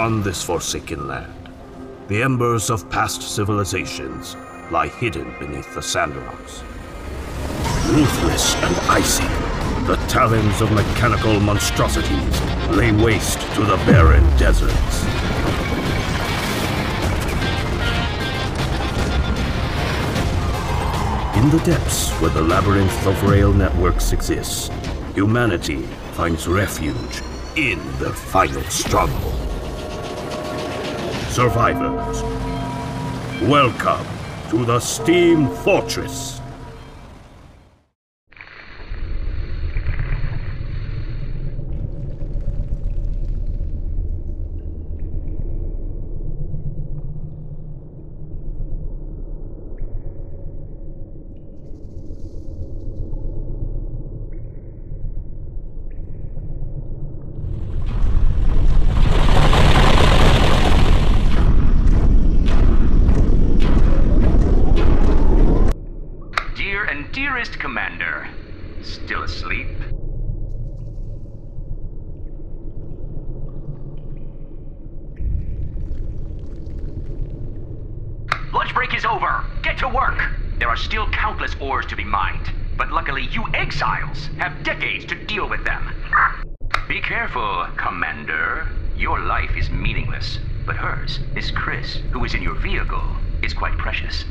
On this forsaken land, the embers of past civilizations lie hidden beneath the sand rocks. Ruthless and icy, the talons of mechanical monstrosities lay waste to the barren deserts. In the depths where the labyrinth of rail networks exists, humanity finds refuge in the final struggle. Survivors, welcome to the Steam Fortress. Dearest Commander, still asleep? Lunch break is over! Get to work! There are still countless ores to be mined, but luckily you exiles have decades to deal with them. Be careful, Commander. Your life is meaningless, but hers, Miss Chris, who is in your vehicle, is quite precious.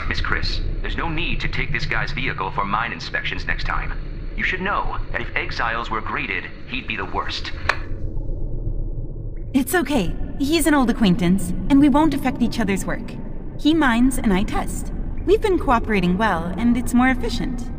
Miss Chris, there's no need to take this guy's vehicle for mine inspections next time. You should know that if exiles were graded, he'd be the worst. It's okay. He's an old acquaintance, and we won't affect each other's work. He mines and I test. We've been cooperating well, and it's more efficient.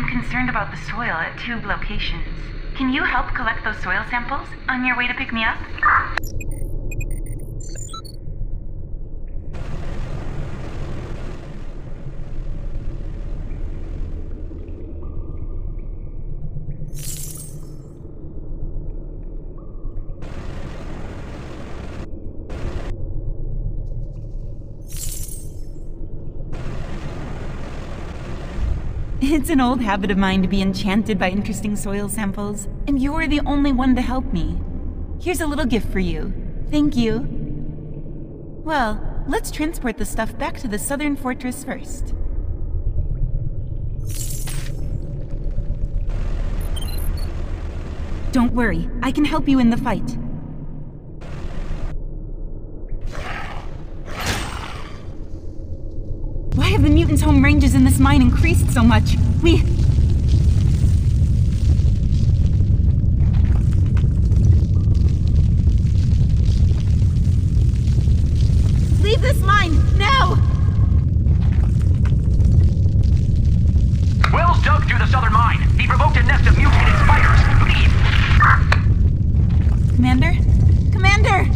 Concerned about the soil at 2 locations. Can you help collect those soil samples on your way to pick me up? It's an old habit of mine to be enchanted by interesting soil samples, and you're the only one to help me. Here's a little gift for you. Thank you. Well, let's transport the stuff back to the southern fortress first. Don't worry, I can help you in the fight. Why have the mutants' home ranges in this mine increased so much? Leave this mine, now! Wells dug through the southern mine. He provoked a nest of mutated spiders. Leave! Commander? Commander!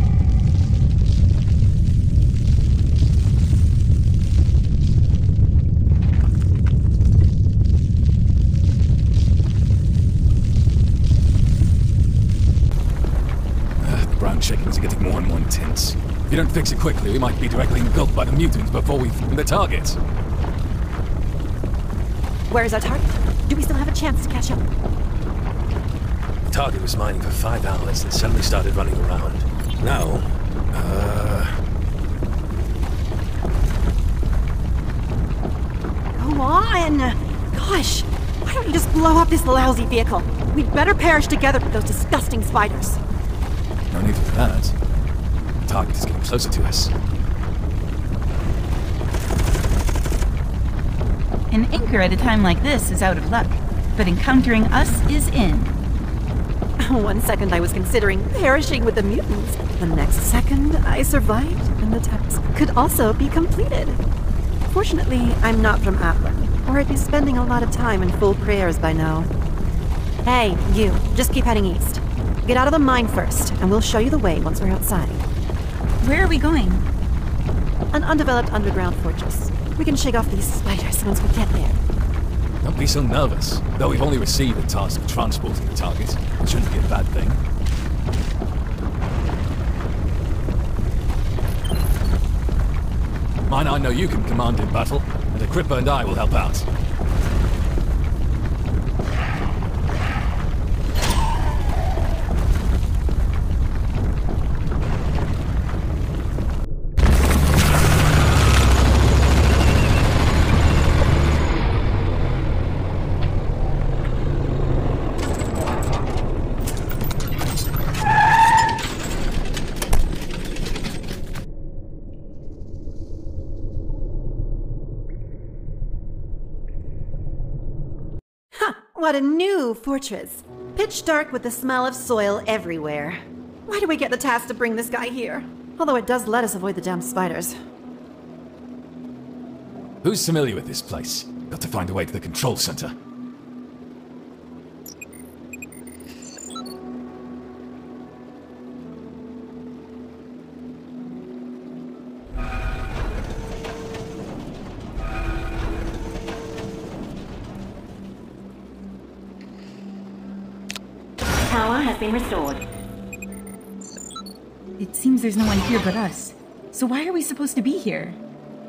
Shakings are getting more and more intense. If you don't fix it quickly, we might be directly engulfed by the mutants before we find the target. Where is our target? Do we still have a chance to catch up? The target was mining for 5 hours and suddenly started running around. Now, Go on! Gosh, why don't you just blow up this lousy vehicle? We'd better perish together with those disgusting spiders. No need for that. The target is getting closer to us. An anchor at a time like this is out of luck, but encountering us is in. 1 second I was considering perishing with the mutants. The next second I survived, and the task could also be completed. Fortunately, I'm not from Atlan, or I'd be spending a lot of time in full prayers by now. Hey, you, just keep heading east. Get out of the mine first, and we'll show you the way once we're outside. Where are we going? An undeveloped underground fortress. We can shake off these spiders once we get there. Don't be so nervous. Though we've only received the task of transporting the target, it shouldn't be a bad thing. Mine, I know you can command in battle, and Agrippa and I will help out. What a new fortress. Pitch dark with the smell of soil everywhere. Why do we get the task to bring this guy here? Although it does let us avoid the damn spiders. Who's familiar with this place? Got to find a way to the control center. Power has been restored. It seems there's no one here but us. So why are we supposed to be here?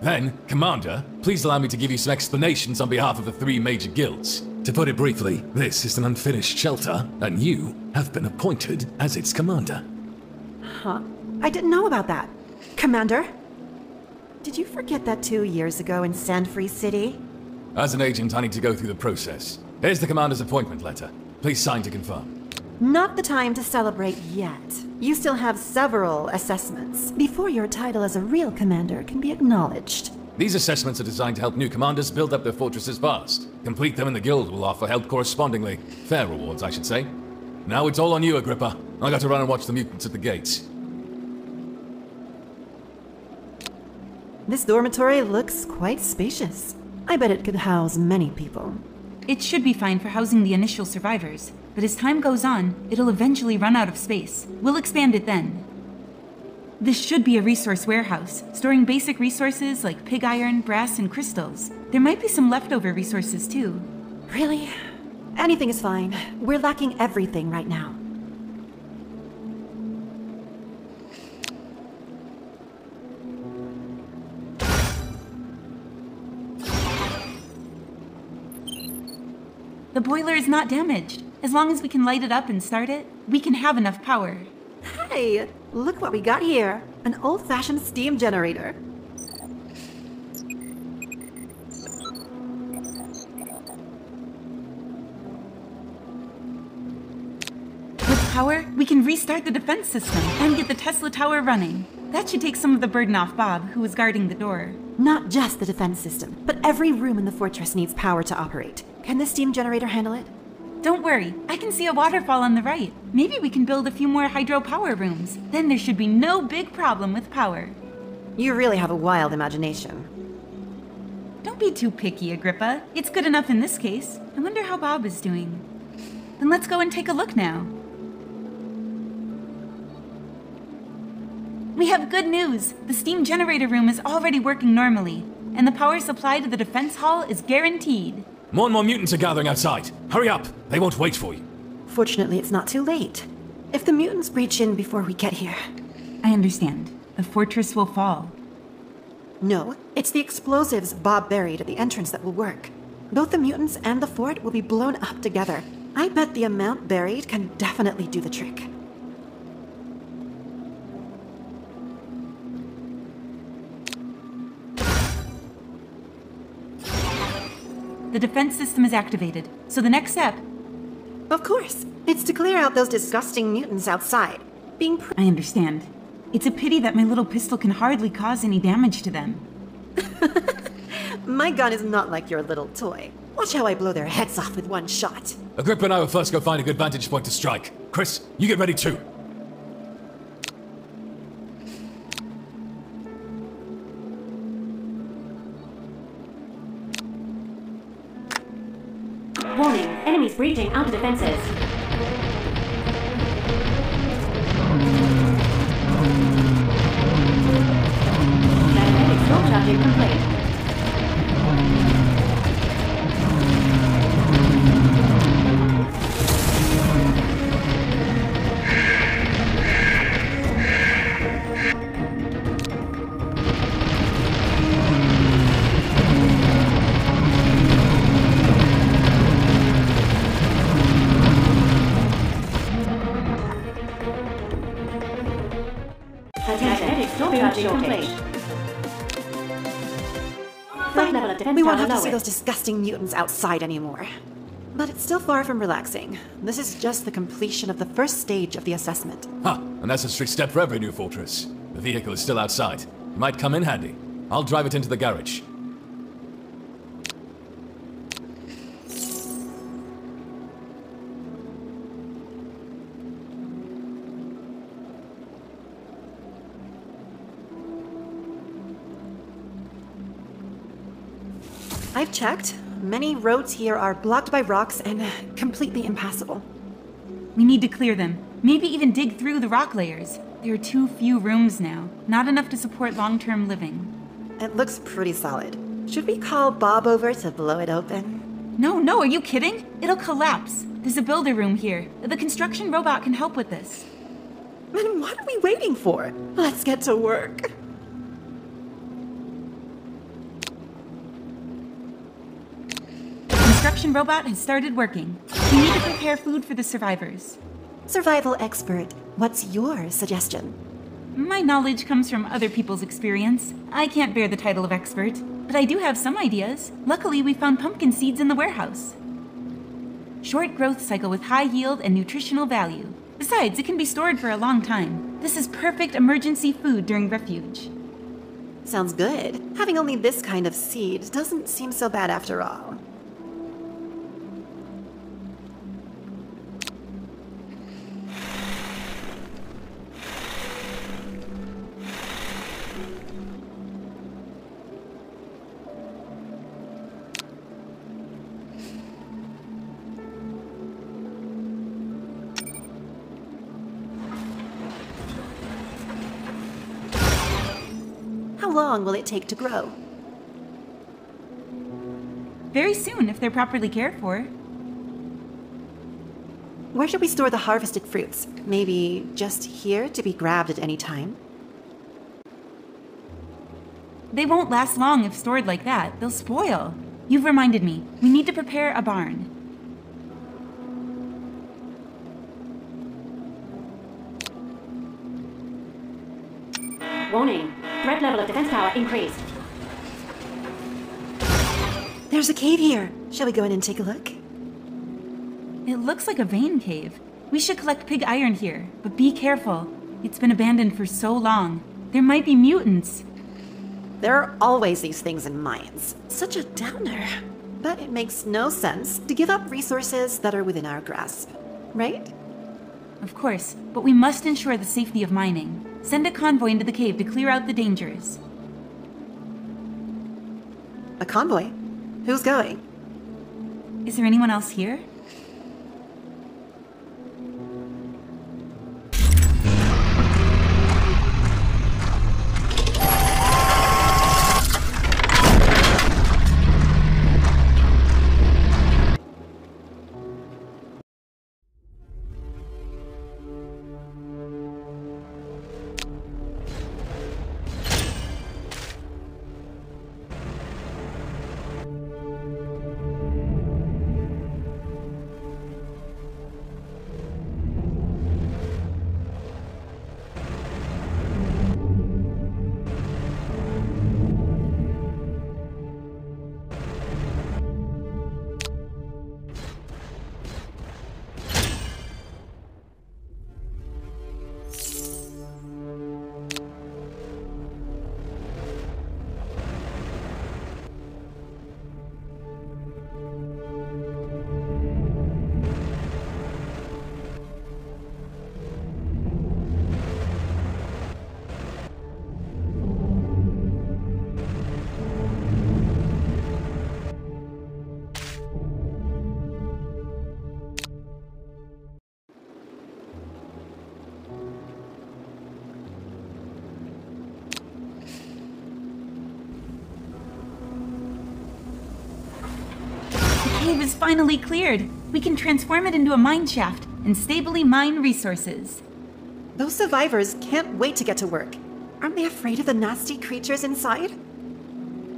Then, Commander, please allow me to give you some explanations on behalf of the 3 major guilds. To put it briefly, this is an unfinished shelter, and you have been appointed as its commander. Huh? I didn't know about that. Commander? Did you forget that 2 years ago in Sandfree City? As an agent, I need to go through the process. Here's the commander's appointment letter. Please sign to confirm. Not the time to celebrate yet. You still have several assessments before your title as a real commander can be acknowledged. These assessments are designed to help new commanders build up their fortresses fast. Complete them and the guild will offer help correspondingly. Fair rewards, I should say. Now it's all on you, Agrippa. I got to run and watch the mutants at the gates. This dormitory looks quite spacious. I bet it could house many people. It should be fine for housing the initial survivors, but as time goes on, it'll eventually run out of space. We'll expand it then. This should be a resource warehouse, storing basic resources like pig iron, brass, and crystals. There might be some leftover resources too. Really? Anything is fine. We're lacking everything right now. The boiler is not damaged. As long as we can light it up and start it, we can have enough power. Hey, look what we got here. An old-fashioned steam generator. With power, we can restart the defense system and get the Tesla tower running. That should take some of the burden off Bob, who was guarding the door. Not just the defense system, but every room in the fortress needs power to operate. Can the steam generator handle it? Don't worry, I can see a waterfall on the right. Maybe we can build a few more hydropower rooms. Then there should be no big problem with power. You really have a wild imagination. Don't be too picky, Agrippa. It's good enough in this case. I wonder how Bob is doing. Then let's go and take a look now. We have good news! The steam generator room is already working normally, and the power supply to the defense hall is guaranteed. More and more mutants are gathering outside. Hurry up! They won't wait for you. Fortunately, it's not too late. If the mutants breach in before we get here... I understand. The fortress will fall. No, it's the explosives Bob buried at the entrance that will work. Both the mutants and the fort will be blown up together. I bet the amount buried can definitely do the trick. The defense system is activated, so the next step... Of course. It's to clear out those disgusting mutants outside. I understand. It's a pity that my little pistol can hardly cause any damage to them. My gun is not like your little toy. Watch how I blow their heads off with one shot. Agrippa and I will first go find a good vantage point to strike. Chris, you get ready too. Warning, enemies breaching outer defenses. Magnetic field charging complete. Magnetic field charging complete. Third level of defense We won't tower have to see lowered. those disgusting mutants outside anymore. But it's still far from relaxing. This is just the completion of the first stage of the assessment. Ha! And that's a strict step for every new fortress. The vehicle is still outside. Might come in handy. I'll drive it into the garage. I've checked. Many roads here are blocked by rocks and completely impassable. We need to clear them. Maybe even dig through the rock layers. There are too few rooms now. Not enough to support long-term living. It looks pretty solid. Should we call Bob over to blow it open? No, are you kidding? It'll collapse. There's a builder room here. The construction robot can help with this. Then what are we waiting for? Let's get to work. Construction robot has started working. We need to prepare food for the survivors. Survival expert, what's your suggestion? My knowledge comes from other people's experience. I can't bear the title of expert, but I do have some ideas. Luckily, we found pumpkin seeds in the warehouse. Short growth cycle with high yield and nutritional value. Besides, it can be stored for a long time. This is perfect emergency food during refuge. Sounds good. Having only this kind of seed doesn't seem so bad after all. How long will it take to grow? Very soon, if they're properly cared for. Where should we store the harvested fruits? Maybe just here to be grabbed at any time? They won't last long if stored like that. They'll spoil. You've reminded me. We need to prepare a barn. Warning. Threat level of defense tower increased. There's a cave here. Shall we go in and take a look? It looks like a vein cave. We should collect pig iron here, but be careful. It's been abandoned for so long. There might be mutants. There are always these things in mines. Such a downer. But it makes no sense to give up resources that are within our grasp, right? Of course, but we must ensure the safety of mining. Send a convoy into the cave to clear out the dangers. A convoy? Who's going? Is there anyone else here? cave is finally cleared. We can transform it into a mine shaft and stably mine resources. Those survivors can't wait to get to work. Aren't they afraid of the nasty creatures inside?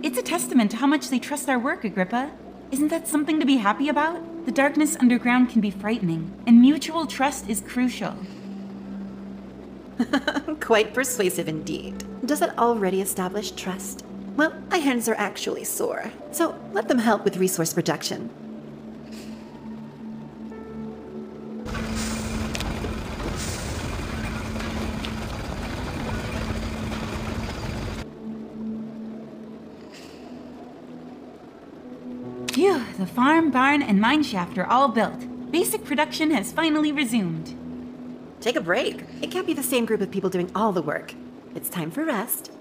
It's a testament to how much they trust our work, Agrippa. Isn't that something to be happy about? The darkness underground can be frightening, and mutual trust is crucial. Quite persuasive indeed. Does it already establish trust? Well, my hands are actually sore, so let them help with resource production. Phew, the farm, barn, and mine shaft are all built. Basic production has finally resumed. Take a break. It can't be the same group of people doing all the work. It's time for rest.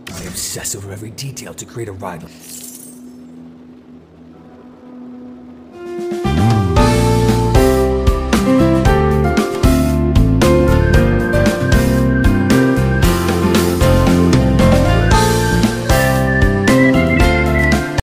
I obsess over every detail to create a rival.